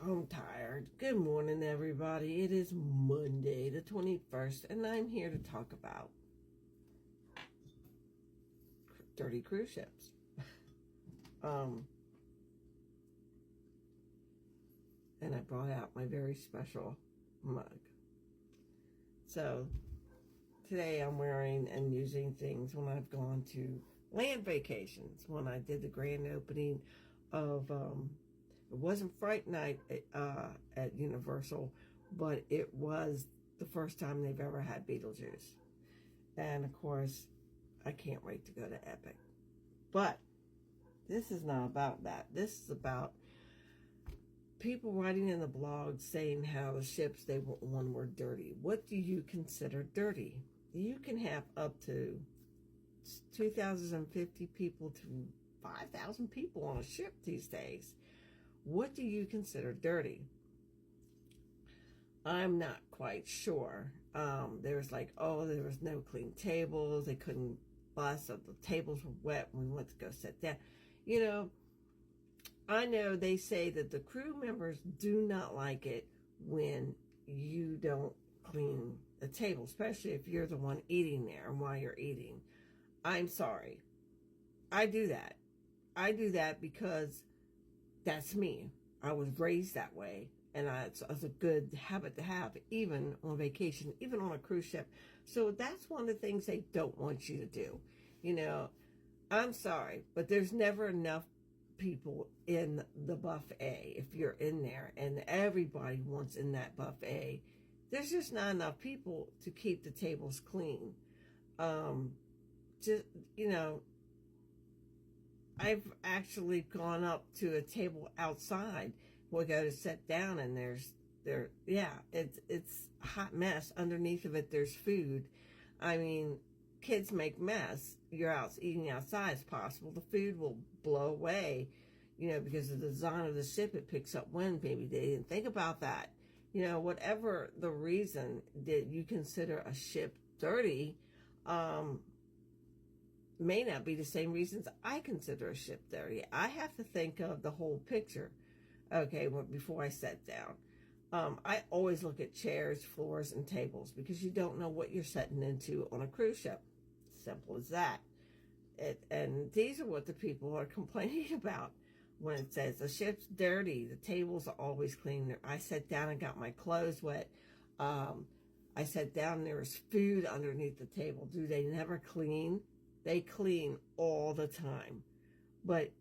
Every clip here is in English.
I'm tired. Good morning, everybody. It is Monday, the 21st, and I'm here to talk about dirty cruise ships. Um, and I brought out my very special mug. So today I'm wearing and using things when I've gone to land vacations. When I did the grand opening of it wasn't Fright Night at Universal, but it was the first time they've ever had Beetlejuice. And of course, I can't wait to go to Epic. But this is not about that. This is about people writing in the blog saying how the ships they were on were dirty. What do you consider dirty? You can have up to 2,050 people to 5,000 people on a ship these days. What do you consider dirty? I'm not quite sure. There's like, there was no clean tables. They couldn't bus, so the tables were wet when we went to go sit down. You know, I know they say that the crew members do not like it when you don't clean the table, especially if you're the one eating there and while you're eating. I'm sorry. I do that. I do that because that's me. I was raised that way, and it's a good habit to have, even on vacation, even on a cruise ship. So that's one of the things they don't want you to do. You know, I'm sorry, but there's never enough people in the buffet. If you're in there and everybody wants in that buffet, there's just not enough people to keep the tables clean. Just, you know, I've actually gone up to a table outside. We go to sit down, and it's a hot mess. Underneath of it, there's food. I mean, kids make mess. You're out eating outside as possible. The food will blow away, you know, because of the design of the ship. It picks up wind. Maybe they didn't think about that. You know, whatever the reason that you consider a ship dirty, may not be the same reasons I consider a ship dirty. I have to think of the whole picture, okay, before I sit down. I always look at chairs, floors, and tables because you don't know what you're setting into on a cruise ship. Simple as that. And these are what the people are complaining about when it says the ship's dirty. The tables are always clean. I sat down and got my clothes wet. I sat down and there was food underneath the table. Do they never clean? They clean all the time. But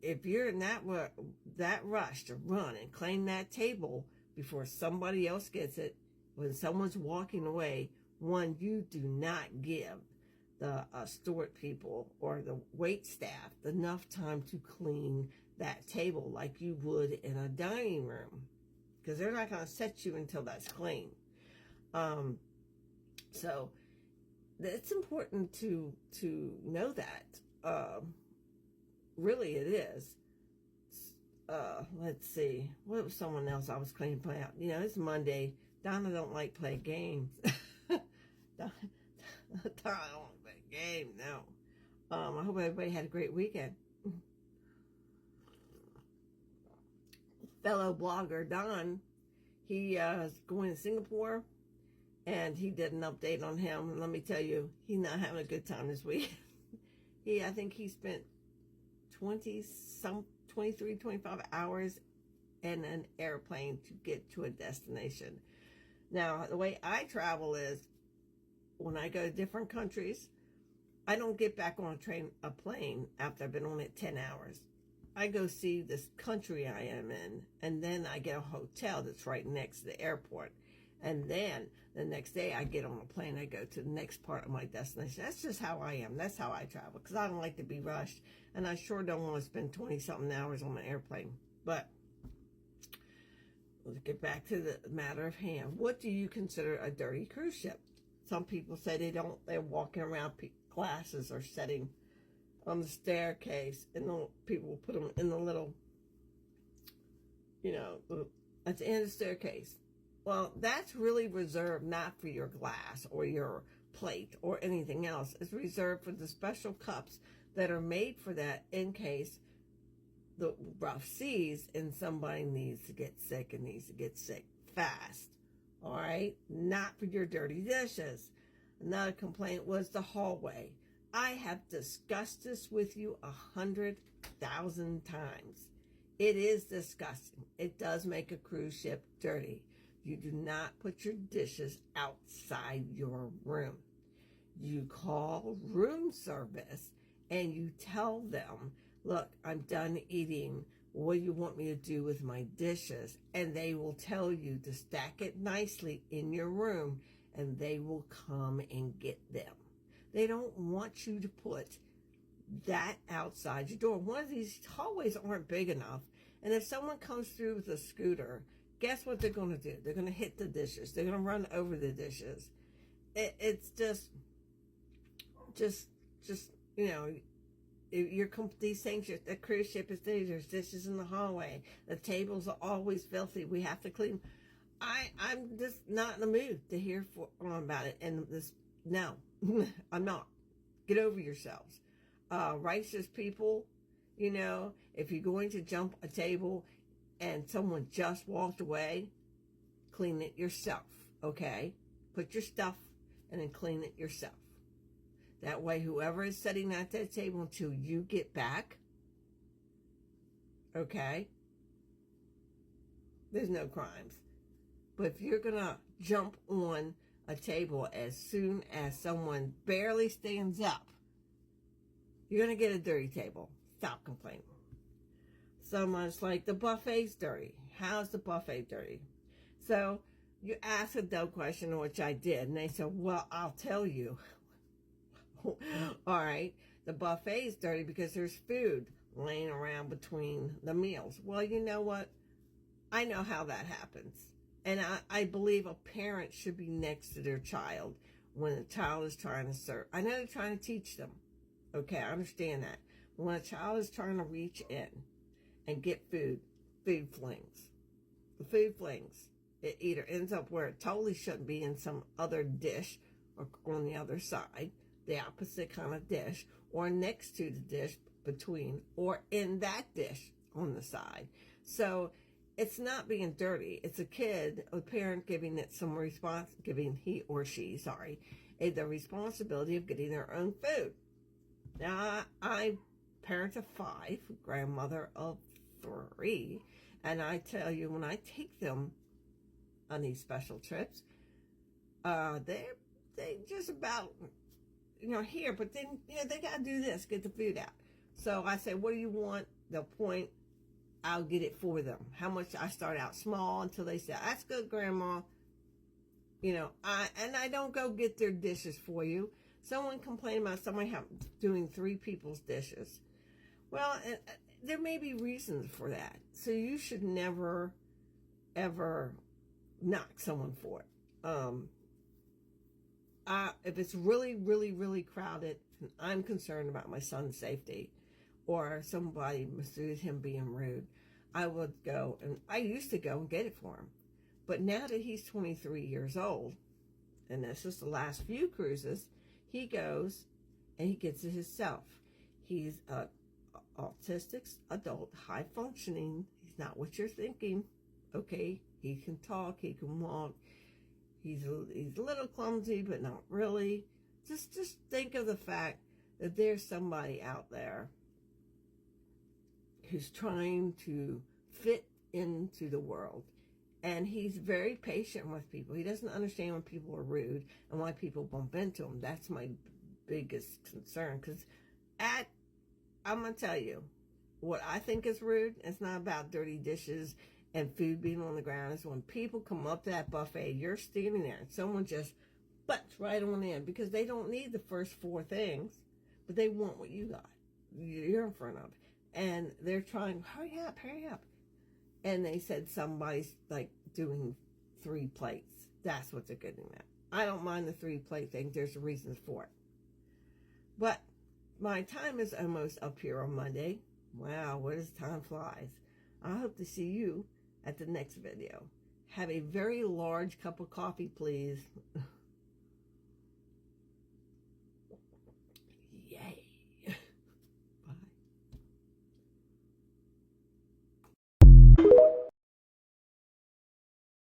if you're in that rush to run and clean that table before somebody else gets it, when someone's walking away, one, you do not give the steward people or the wait staff enough time to clean that table like you would in a dining room, because they're not going to set you until that's clean. So it's important to know that. Really, it is. Let's see. What was someone else I was cleaning play out? You know, it's Monday. Donna don't like play games. Donna don't like play games, no. I hope everybody had a great weekend. Fellow blogger Don, he is going to Singapore, and he did an update on him. And let me tell you, he's not having a good time this week. I think he spent 23, 25 hours in an airplane to get to a destination. Now, the way I travel is when I go to different countries, I don't get back on a plane after I've been on it 10 hours. I go see this country I am in, and then I get a hotel that's right next to the airport. And then the next day I get on a plane, I go to the next part of my destination. That's just how I am. That's how I travel, because I don't like to be rushed. And I sure don't want to spend 20-something hours on an airplane. But let's get back to the matter of hand. What do you consider a dirty cruise ship? Some people say they're walking around, glasses are sitting on the staircase, and people will put them in the little, you know, at the end of the staircase. Well, that's really reserved not for your glass or your plate or anything else. It's reserved for the special cups that are made for that in case the rough seas and somebody needs to get sick and needs to get sick fast. All right? Not for your dirty dishes. Another complaint was the hallway. I have discussed this with you 100,000 times. It is disgusting. It does make a cruise ship dirty. You do not put your dishes outside your room. You call room service and you tell them, look, I'm done eating. What do you want me to do with my dishes? And they will tell you to stack it nicely in your room and they will come and get them. They don't want you to put that outside your door. One of these hallways aren't big enough. And if someone comes through with a scooter, guess what they're going to do? They're going to hit the dishes. They're going to run over the dishes. It's just, you know, these things, the cruise ship is there. There's dishes in the hallway. The tables are always filthy. We have to clean. I'm just not in the mood to hear about it. And no, I'm not. Get over yourselves. Righteous people, you know, if you're going to jump a table and someone just walked away, clean it yourself, okay? Put your stuff and then clean it yourself. That way, whoever is sitting at that table until you get back, okay, there's no crimes. But if you're going to jump on a table as soon as someone barely stands up, you're going to get a dirty table. Stop complaining. Someone's like, the buffet's dirty. How's the buffet dirty? So you ask a dumb question, which I did, and they said, well, I'll tell you. All right, the buffet is dirty because there's food laying around between the meals. Well, you know what? I know how that happens. And I believe a parent should be next to their child when a child is trying to serve. I know they're trying to teach them. Okay, I understand that. When a child is trying to reach in and get food flings. The food flings. It either ends up where it totally shouldn't be in some other dish or on the other side, the opposite kind of dish, or next to the dish between, or in that dish on the side. So it's not being dirty. It's a kid, a parent giving it some giving he or she, the responsibility of getting their own food. Now, I'm parent of 5, grandmother of 3, and I tell you, when I take them on these special trips, they just about, you know, here, but then, you know, they got to do this, get the food out. So I say, what do you want? They'll point, I'll get it for them. How much? I start out small until they say, that's good, Grandma. You know, I don't go get their dishes for you. Someone complained about somebody doing 3 people's dishes. Well, there may be reasons for that. So you should never, ever knock someone for it. If it's really, really, really crowded, and I'm concerned about my son's safety, or somebody misses him being rude, I would go, and I used to go and get it for him. But now that he's 23 years old, and this is the last few cruises, he goes and he gets it himself. He's an autistic adult, high functioning. He's not what you're thinking. Okay, he can talk, he can walk. He's a little clumsy, but not really. Just think of the fact that there's somebody out there who's trying to fit into the world. And he's very patient with people. He doesn't understand when people are rude and why people bump into him. That's my biggest concern. Because I'm going to tell you, what I think is rude, it's not about dirty dishes and food being on the ground. It's when people come up to that buffet, you're standing there, and someone just butts right on in because they don't need the first 4 things, but they want what you got. You're in front of. And they're trying, hurry up. And they said somebody's like doing 3 plates. That's what they're getting at. I don't mind the 3 plate thing. There's a reason for it. But my time is almost up here on Monday. Wow, what as time flies. I hope to see you at the next video. Have a very large cup of coffee, please.